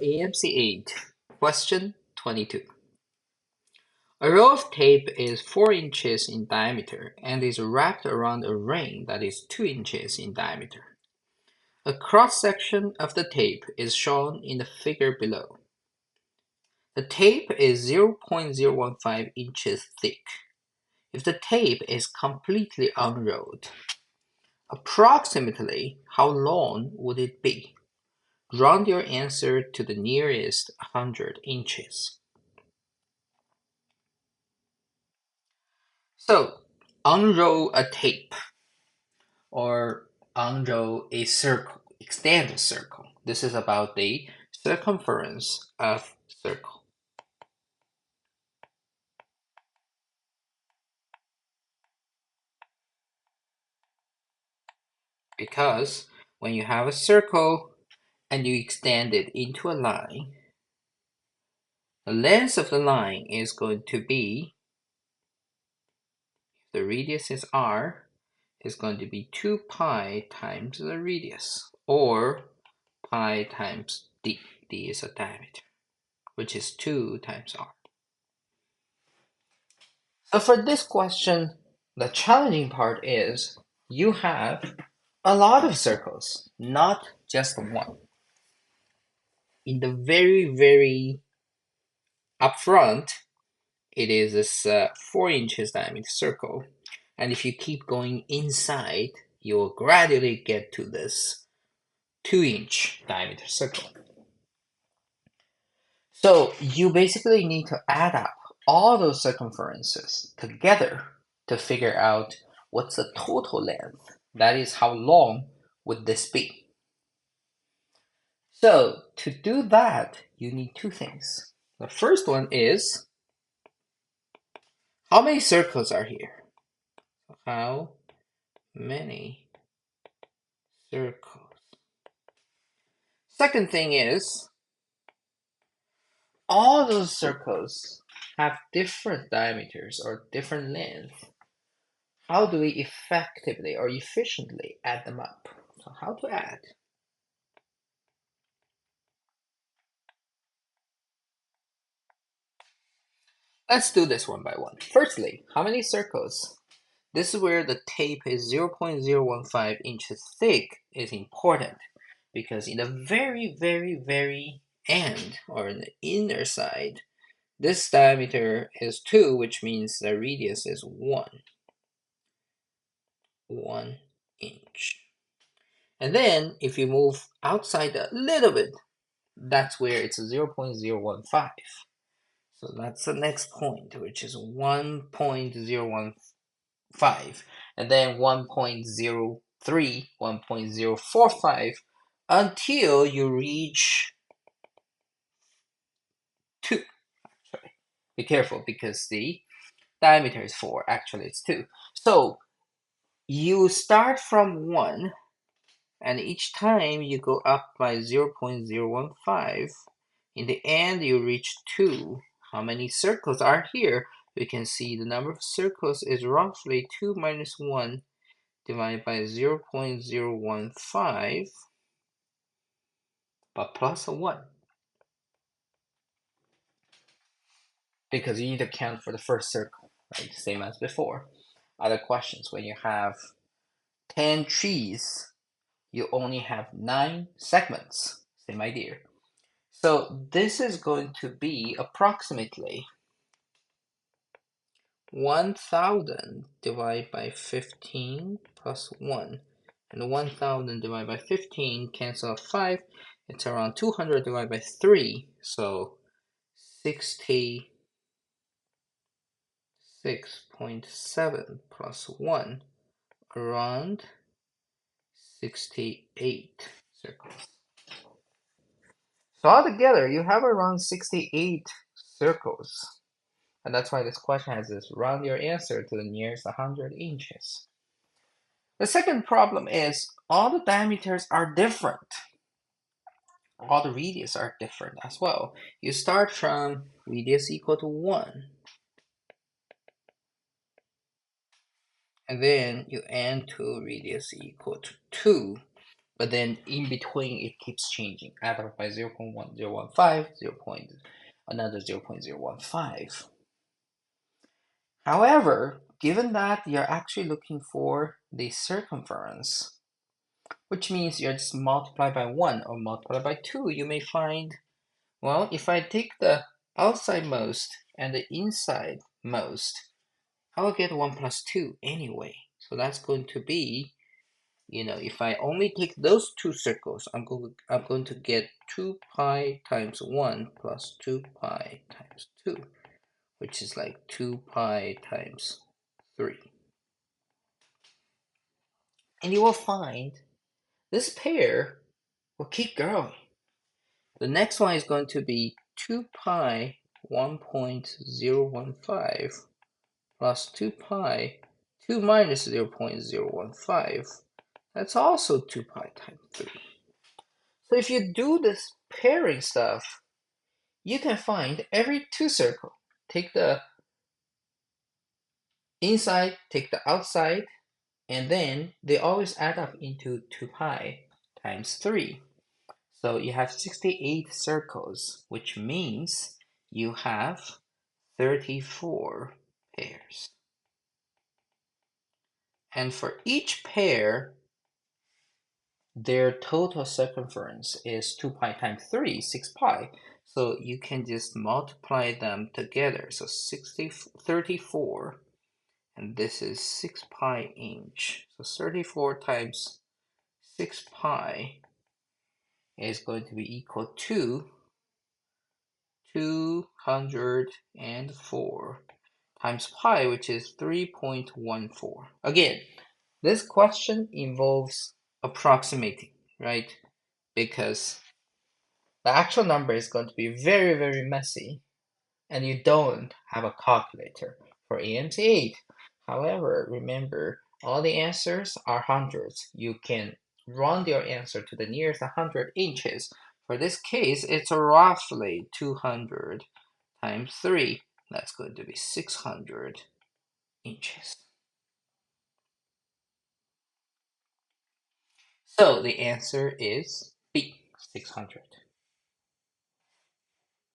AMC 8, question 22. A roll of tape is 4 inches in diameter and is wrapped around a ring that is 2 inches in diameter. A cross-section of the tape is shown in the figure below. The tape is 0.015 inches thick. If the tape is completely unrolled, approximately how long would it be? Round your answer to the nearest 100 inches. So, unroll a tape or unroll a circle, extend a circle. This is about the circumference of circle. Because when you have a circle and you extend it into a line, the length of the line is going to be, the radius is r, is going to be 2 pi times the radius, or pi times d. D is a diameter, which is 2 times r. So for this question, the challenging part is you have a lot of circles, not just one. In the very upfront, it is this 4 inches diameter circle. And if you keep going inside, you will gradually get to this 2-inch diameter circle. So you basically need to add up all those circumferences together to figure out what's the total length. That is, how long would this be? So to do that, you need two things. The first one is, how many circles are here? How many circles? Second thing is, all those circles have different diameters or different lengths. How do we effectively or efficiently add them up? So how to add? Let's do this one by one. Firstly, how many circles? This is where the tape is 0.015 inches thick is important, because in the very end, or in the inner side, this diameter is 2, which means the radius is 1 inch. And then if you move outside a little bit, that's where it's 0.015. So that's the next point, which is 1.015, and then 1.03, 1.045, until you reach 2. Actually, be careful because the diameter is 4. Actually, it's 2. So you start from 1, and each time you go up by 0.015. In the end, you reach 2. How many circles are here? We can see the number of circles is roughly 2 minus 1 divided by 0.015, but plus a 1. Because you need to count for the first circle, right? Same as before. Other questions, when you have 10 trees, you only have 9 segments. Same idea. So this is going to be approximately 1000 divided by 15 plus 1. And 1000 divided by 15 cancel out 5. It's around 200 divided by 3. So 66.7 plus 1, around 68 circles. So altogether, you have around 68 circles. And that's why this question has this: round your answer to the nearest 100 inches. The second problem is all the diameters are different. All the radius are different as well. You start from radius equal to 1. And then you end to radius equal to 2. but then in between it keeps changing, add up by 0.1015, 0. Another 0.015. However, given that you're actually looking for the circumference, which means you're just multiply by 1 or multiply by 2, you may find, well, if I take the outside most and the inside most, I will get 1 plus 2 anyway. So that's going to be, if I only take those two circles, I'm going to get 2 pi times 1 plus 2 pi times 2, which is like 2 pi times 3. And you will find this pair will keep growing. The next one is going to be 2 pi 1.015 plus 2 pi 2 minus 0.015. That's also 2 pi times 3. So if you do this pairing stuff, you can find every two circle. Take the inside, take the outside, and then they always add up into 2 pi times 3. So you have 68 circles, which means you have 34 pairs. And for each pair, their total circumference is 2 pi times 3, 6 pi. So you can just multiply them together. So 34, and this is 6 pi inch. So 34 times 6 pi is going to be equal to 204 times pi, which is 3.14. Again, this question involves approximating, right? Because the actual number is going to be very, very messy, and you don't have a calculator for AMC 8. However, remember, all the answers are hundreds. You can round your answer to the nearest 100 inches. For this case, it's roughly 200 times 3. That's going to be 600 inches. So the answer is B, 600.